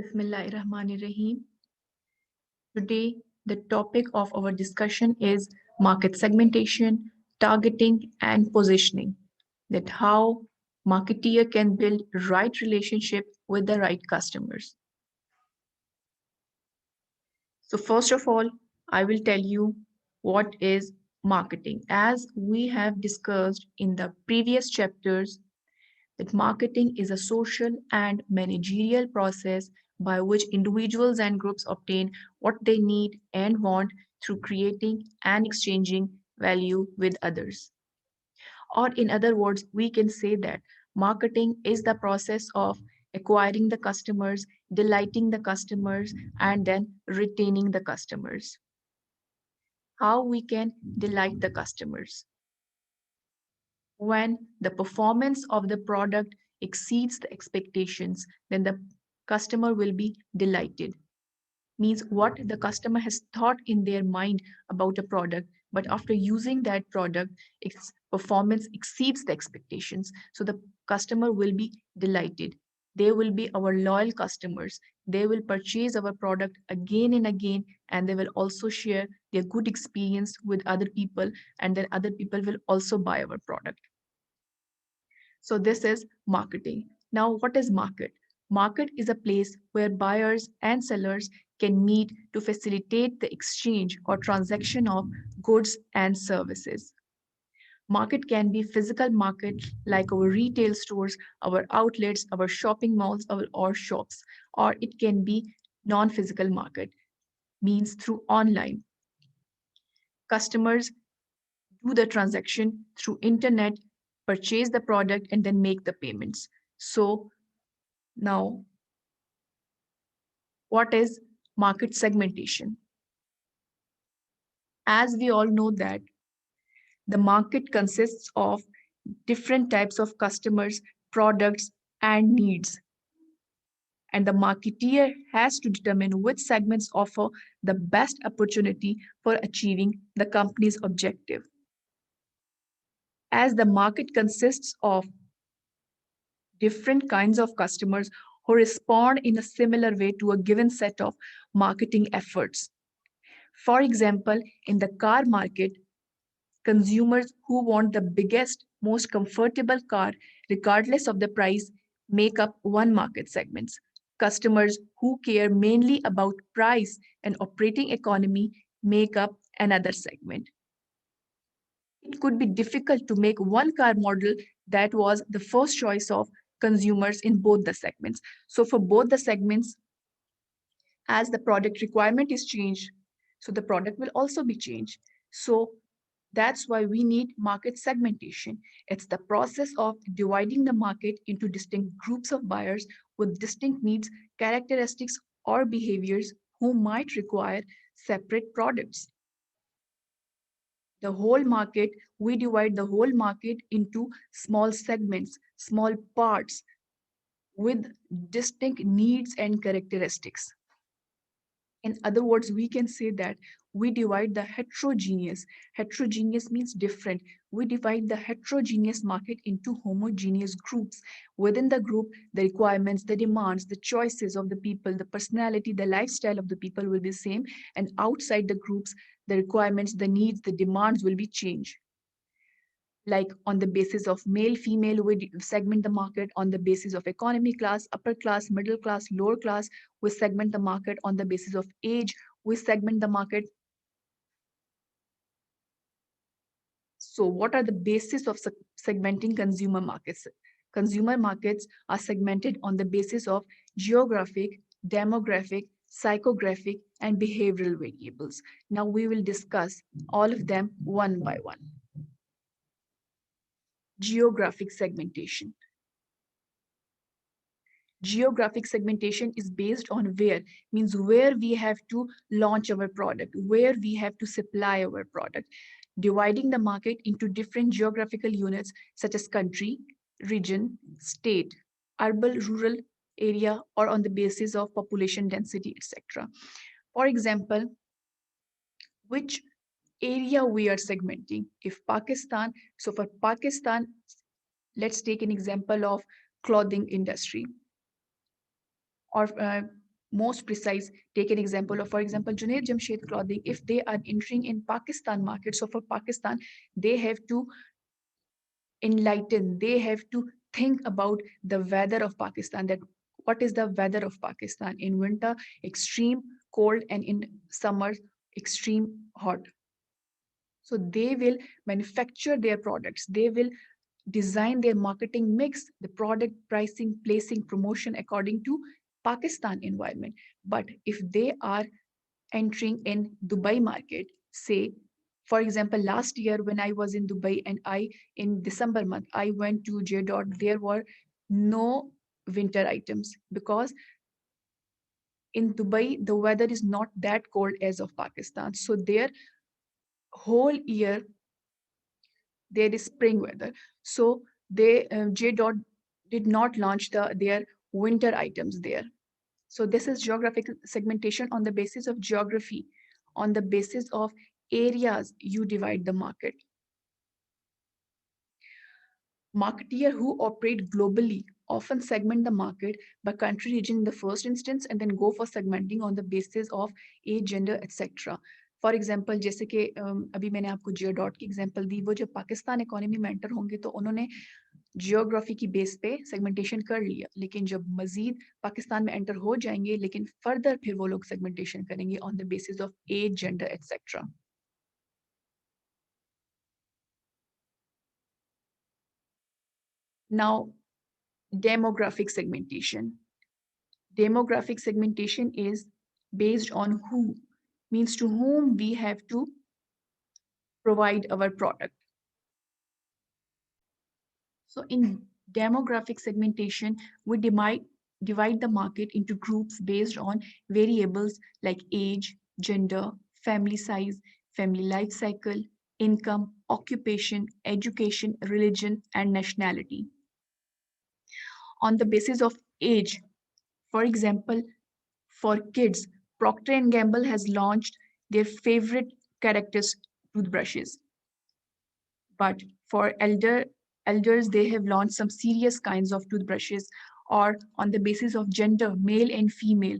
Bismillahirrahmanirrahim. Today, the topic of our discussion is market segmentation, targeting, and positioning. That how marketeer can build right relationship with the right customers. So first of all, I will tell you what is marketing. As we have discussed in the previous chapters, that marketing is a social and managerial process by which individuals and groups obtain what they need and want through creating and exchanging value with others. Or, in other words, we can say that marketing is the process of acquiring the customers, delighting the customers, and then retaining the customers. How we can delight the customers? When the performance of the product exceeds the expectations, then the customer will be delighted. Means what the customer has thought in their mind about a product, but after using that product, its performance exceeds the expectations. So the customer will be delighted. They will be our loyal customers. They will purchase our product again and again, and they will also share their good experience with other people, and then other people will also buy our product. So this is marketing. Now, what is market? Market is a place where buyers and sellers can meet to facilitate the exchange or transaction of goods and services. Market can be physical market like our retail stores, our outlets, our shopping malls, or shops, or it can be non-physical market, means through online. Customers do the transaction through internet, purchase the product, and then make the payments. So now, what is market segmentation? As we all know that the market consists of different types of customers, products, and needs. And the marketeer has to determine which segments offer the best opportunity for achieving the company's objective. As the market consists of different kinds of customers who respond in a similar way to a given set of marketing efforts. For example, in the car market, consumers who want the biggest, most comfortable car, regardless of the price, make up one market segment. Customers who care mainly about price and operating economy make up another segment. It could be difficult to make one car model that was the first choice of consumers in both the segments. So for both the segments, as the product requirement is changed, so the product will also be changed. So that's why we need market segmentation. It's the process of dividing the market into distinct groups of buyers with distinct needs, characteristics, or behaviors who might require separate products. The whole market, we divide the whole market into small segments, small parts with distinct needs and characteristics. In other words, we can say that we divide the heterogeneous. Heterogeneous means different. We divide the heterogeneous market into homogeneous groups. Within the group, the requirements, the demands, the choices of the people, the personality, the lifestyle of the people will be same. And outside the groups, the requirements, the needs, the demands will be changed. Like on the basis of male, female, we segment the market. On the basis of economy class, upper class, middle class, lower class, we segment the market. On the basis of age, we segment the market. So what are the basis of segmenting consumer markets? Consumer markets are segmented on the basis of geographic, demographic, psychographic, and behavioral variables. Now we will discuss all of them one by one. Geographic segmentation. Geographic segmentation is based on where, means where we have to launch our product, where we have to supply our product, dividing the market into different geographical units such as country, region, state, urban, rural area, or on the basis of population density, etc. For example, which area we are segmenting. If Pakistan, so for Pakistan, let's take an example of clothing industry or most precise. Take an example of, for example, Junaid Jamshed clothing. If they are entering in Pakistan market, so for Pakistan, they have to enlighten, they have to think about the weather of Pakistan, that what is the weather of Pakistan in winter, extreme cold, and in summer, extreme hot. So they will manufacture their products, they will design their marketing mix, the product pricing, placing, promotion according to Pakistan environment. But if they are entering in Dubai market, say, for example, last year when I was in Dubai and in December month, I went to J. Dot, there were no winter items because in Dubai, the weather is not that cold as of Pakistan. So their whole year, there is spring weather. So they, J. Dot did not launch their winter items there. So this is geographic segmentation on the basis of geography, on the basis of areas you divide the market. Marketeer who operate globally often segment the market by country region in the first instance and then go for segmenting on the basis of age, gender, etc. For example जैसे कि अभी मैंने आपको जियो dot की example दी, वो जब Pakistan economy में enter होंगे तो उन्होंने जियोग्राफी की बेस पे सेगमेंटेशन कर लिया, लेकिन जब मजीद पाकिस्तान में एंटर हो जाएंगे, लेकिन फर्दर फिर वो लोग सेगमेंटेशन करेंगे on the basis of age, gender, etcetera. Now, demographic segmentation. Demographic segmentation is based on who, means to whom we have to provide our product. So in demographic segmentation, we divide the market into groups based on variables like age, gender, family size, family life cycle, income, occupation, education, religion, and nationality. On the basis of age, for example, for kids, Procter and Gamble has launched their favorite characters toothbrushes. But for elders, they have launched some serious kinds of toothbrushes, or on the basis of gender, male and female,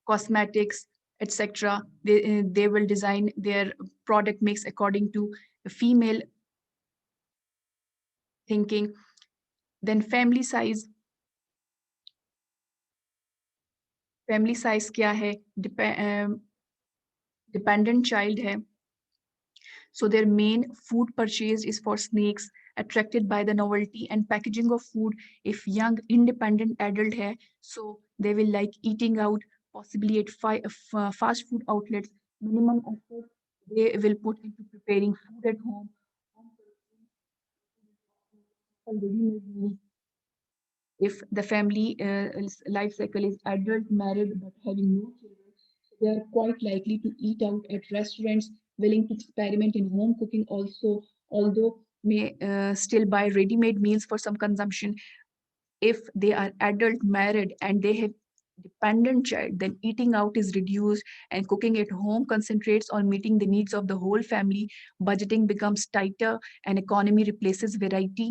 cosmetics, etc. They will design their product mix according to female thinking. Then family size क्या है, dependent child है. So their main food purchase is for snakes, attracted by the novelty and packaging of food. If young independent adult hai, so they will like eating out, possibly at fast food outlets. Minimum effort they will put into preparing food at home. If the family life cycle is adult, married, but having no children, they are quite likely to eat out at restaurants, willing to experiment in home cooking also, although may still buy ready-made meals for some consumption. If they are adult, married, and they have dependent child, then eating out is reduced and cooking at home concentrates on meeting the needs of the whole family. Budgeting becomes tighter and economy replaces variety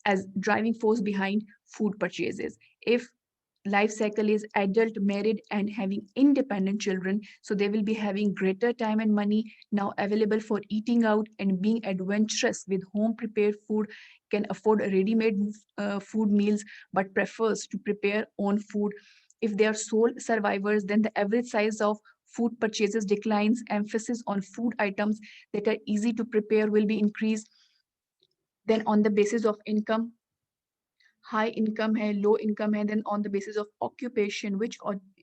as driving force behind food purchases. If life cycle is adult, married, and having independent children, so they will be having greater time and money now available for eating out and being adventurous with home prepared food, can afford ready-made food meals but prefers to prepare own food. If they are sole survivors, then the average size of food purchases declines. Emphasis on food items that are easy to prepare will be increased. Then on the basis of income, high income hai, low income hai, then on the basis of occupation,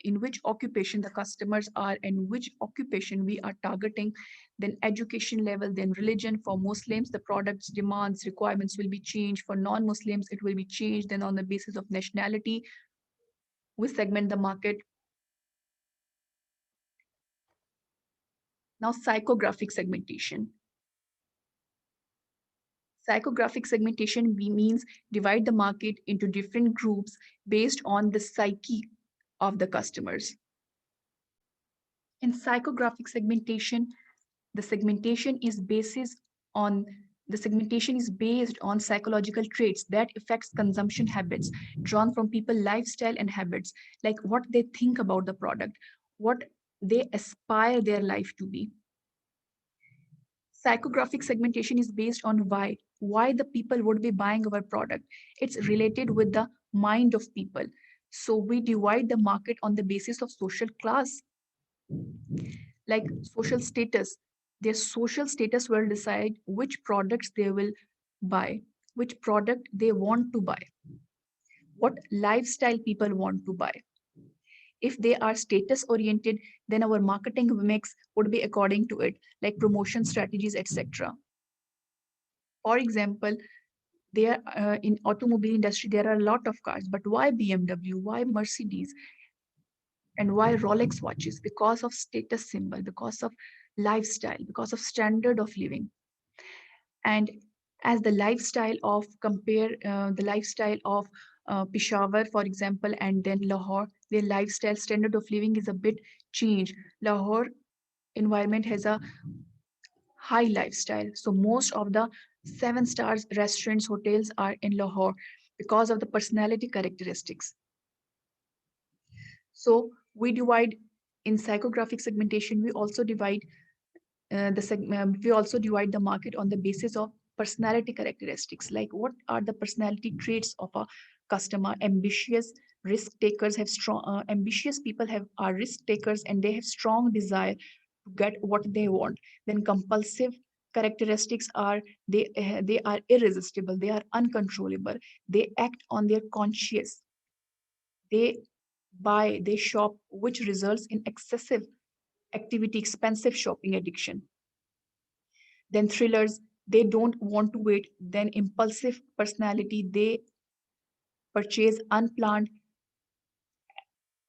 in which occupation the customers are and which occupation we are targeting, then education level, then religion. For Muslims, the products demands requirements will be changed. For non-Muslims, it will be changed. Then on the basis of nationality, we segment the market. Now, psychographic segmentation. Psychographic segmentation means divide the market into different groups based on the psyche of the customers. In psychographic segmentation, the segmentation is based on The segmentation is based on psychological traits that affects consumption habits drawn from people lifestyle and habits, like what they think about the product, what they aspire their life to be. Psychographic segmentation is based on why the people would be buying our product. It's related with the mind of people. So we divide the market on the basis of social class, like social status. Their social status will decide which products they will buy, which product they want to buy, what lifestyle people want to buy. If they are status oriented, then our marketing mix would be according to it, like promotion strategies, etc. For example, there in automobile industry there are a lot of cars, but why BMW, why Mercedes, and why Rolex watches? Because of status symbol, because of lifestyle, because of standard of living. And as the lifestyle of compare the lifestyle of Peshawar, for example, and then Lahore, their lifestyle standard of living is a bit changed. Lahore environment has a high lifestyle, so most of the seven stars restaurants, hotels are in Lahore because of the personality characteristics. So we divide in psychographic segmentation. We also divide the market on the basis of personality characteristics, like what are the personality traits of a customer. Ambitious people are risk takers and they have strong desire to get what they want. Then compulsive characteristics are they are irresistible, they are uncontrollable, they act on their conscience, they they shop, which results in excessive activity, expensive shopping addiction. Then thrillers, they don't want to wait. Then impulsive personality, they purchase unplanned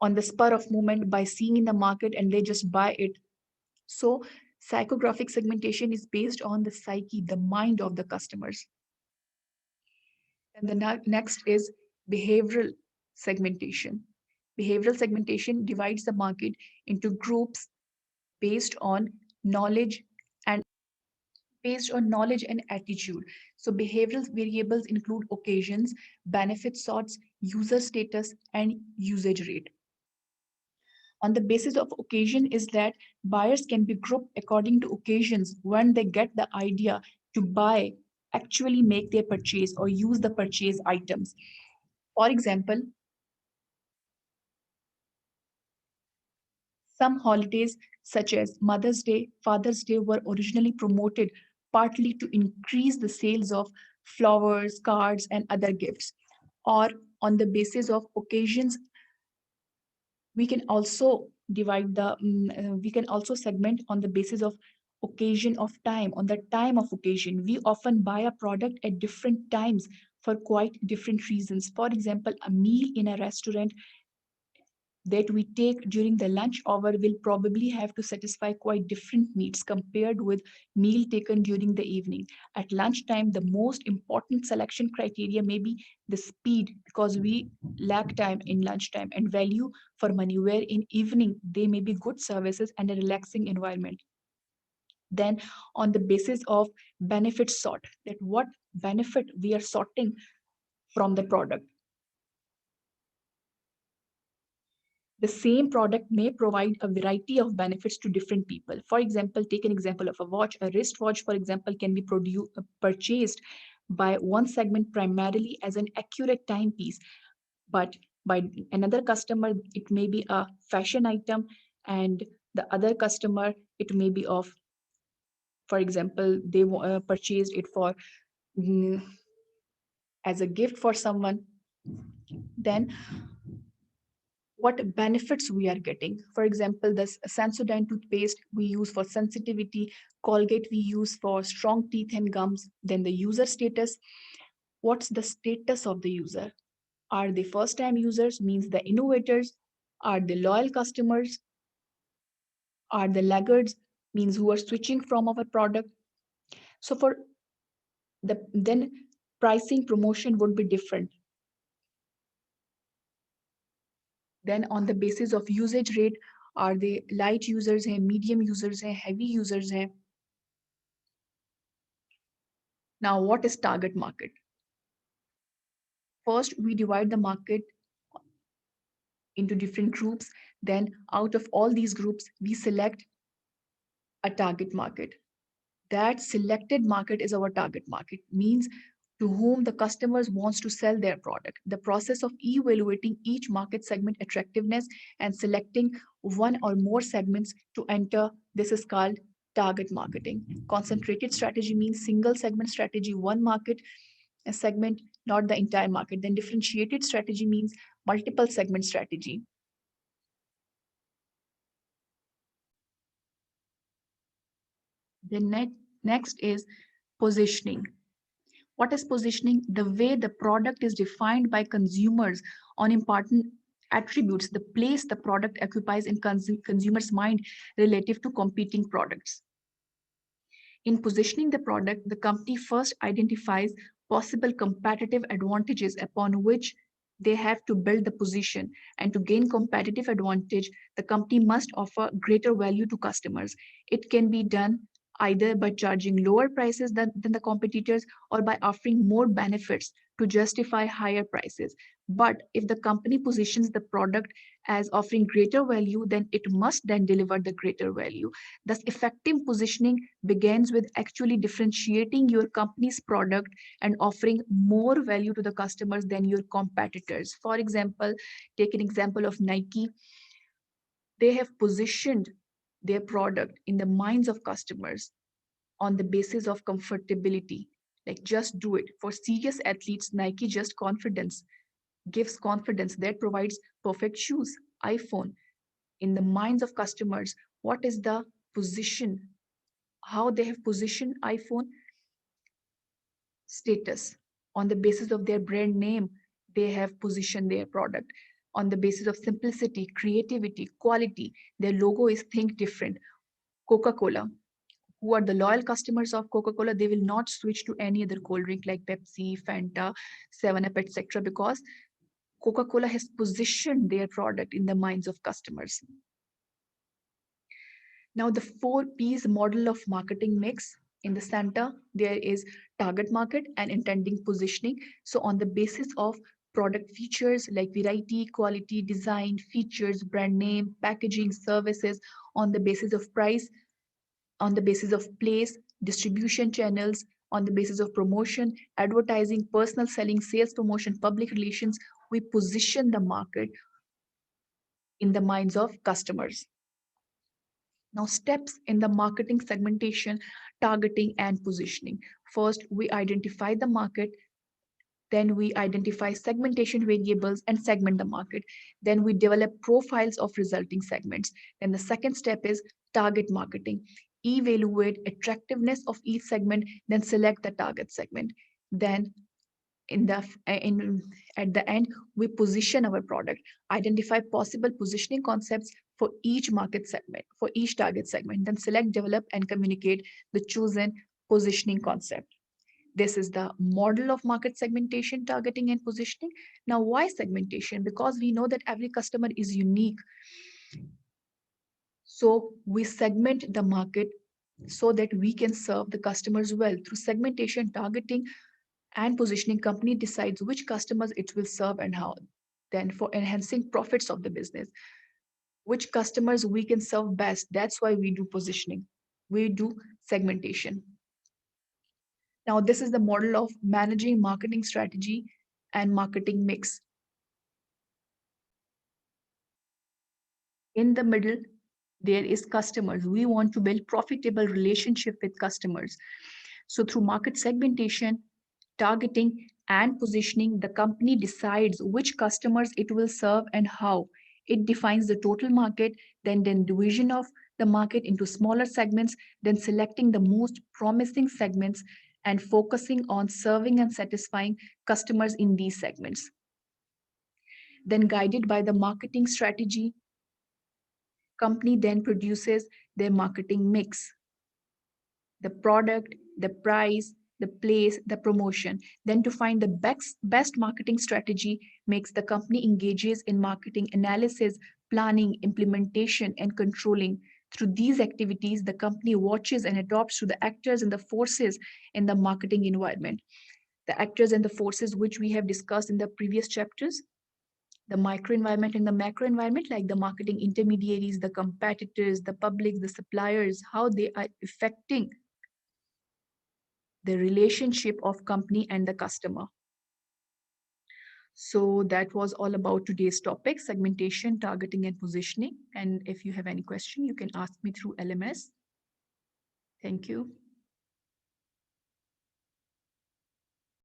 on the spur of moment by seeing in the market and they just buy it. So psychographic segmentation is based on the psyche, the mind of the customers. And the next is behavioral segmentation. Behavioral segmentation divides the market into groups based on knowledge and attitude. So behavioral variables include occasions, benefit sorts, user status, and usage rate. On the basis of occasion is that buyers can be grouped according to occasions when they get the idea to buy, actually make their purchase or use the purchase items. For example, some holidays, such as Mother's Day, Father's Day, were originally promoted partly to increase the sales of flowers, cards, and other gifts. Or on the basis of occasions, we can also we can also segment on the basis of occasion of time. On the time of occasion, we often buy a product at different times for quite different reasons. For example, a meal in a restaurant that we take during the lunch hour will probably have to satisfy quite different needs compared with meal taken during the evening. At lunchtime, the most important selection criteria may be the speed, because we lack time in lunchtime, and value for money, where in evening they may be good services and a relaxing environment. Then on the basis of benefit sort, that what benefit we are sorting from the product. The same product may provide a variety of benefits to different people. For example, take an example of a watch. A wristwatch, for example, can be purchased by one segment primarily as an accurate timepiece, but by another customer, it may be a fashion item, and the other customer, it may be of, for example, they purchased it for mm, as a gift for someone. Then what benefits we are getting. For example, this Sensodyne toothpaste we use for sensitivity, Colgate we use for strong teeth and gums. Then the user status. What's the status of the user? Are they first time users, means the innovators? Are they loyal customers? Are the laggards, means who are switching from our product? So for then pricing promotion would be different. Then on the basis of usage rate, are they light users हैं, medium users हैं, heavy users हैं? Now, what is target market? First, we divide the market into different groups. Then, out of all these groups, we select a target market. That selected market is our target market, means to whom the customers wants to sell their product. The process of evaluating each market segment attractiveness and selecting one or more segments to enter, this is called target marketing. Concentrated strategy means single segment strategy, one market a segment, not the entire market. Then differentiated strategy means multiple segment strategy. Next is positioning. What is positioning? The way the product is defined by consumers on important attributes, the place the product occupies in consumers' mind relative to competing products. In positioning the product, the company first identifies possible competitive advantages upon which they have to build the position. And to gain competitive advantage, the company must offer greater value to customers. It can be done either by charging lower prices than the competitors or by offering more benefits to justify higher prices. But if the company positions the product as offering greater value, then it must then deliver the greater value. Thus, effective positioning begins with actually differentiating your company's product and offering more value to the customers than your competitors. For example, take an example of Nike. They have positioned their product in the minds of customers on the basis of comfortability. Like, just do it. For serious athletes, Nike Just Confidence gives confidence that provides perfect shoes. iPhone, in the minds of customers, what is the position, how they have positioned iPhone? Status. On the basis of their brand name, they have positioned their product. On the basis of simplicity, creativity, quality, their logo is think different. Coca-Cola, who are the loyal customers of Coca-Cola, they will not switch to any other cold drink like Pepsi, Fanta, 7-Up, etc. because Coca-Cola has positioned their product in the minds of customers. Now, the 4Ps model of marketing mix. In the center, there is target market and intending positioning. So, on the basis of product features like variety, quality, design, features, brand name, packaging, services, on the basis of price, on the basis of place, distribution channels, on the basis of promotion, advertising, personal selling, sales promotion, public relations, we position the market in the minds of customers. Now, steps in the marketing segmentation, targeting, and positioning. First, we identify the market. Then we identify segmentation variables and segment the market. Then we develop profiles of resulting segments. Then the second step is target marketing. Evaluate attractiveness of each segment, then select the target segment. Then in the in at the end, we position our product, identify possible positioning concepts for each market segment, for each target segment, then select, develop, and communicate the chosen positioning concept. This is the model of market segmentation, targeting, and positioning. Now, why segmentation? Because we know that every customer is unique. So we segment the market so that we can serve the customers well. Through segmentation, targeting, and positioning, company decides which customers it will serve and how. Then for enhancing profits of the business, which customers we can serve best. That's why we do positioning. We do segmentation. Now, this is the model of managing marketing strategy and marketing mix. In the middle, there is customers. We want to build profitable relationship with customers. So through market segmentation, targeting, and positioning, the company decides which customers it will serve and how. It defines the total market, then division of the market into smaller segments, then selecting the most promising segments and focusing on serving and satisfying customers in these segments. Then guided by the marketing strategy, company then produces their marketing mix. The product, the price, the place, the promotion. Then to find the best marketing strategy makes the company engages in marketing analysis, planning, implementation, and controlling Through these activities, the company watches and adopts to the actors and the forces in the marketing environment. The actors and the forces which we have discussed in the previous chapters, the micro environment and the macro environment, like the marketing intermediaries, the competitors, the public, the suppliers, how they are affecting the relationship of company and the customer. So that was all about today's topic, segmentation, targeting, and positioning. And if you have any question, you can ask me through LMS. Thank you.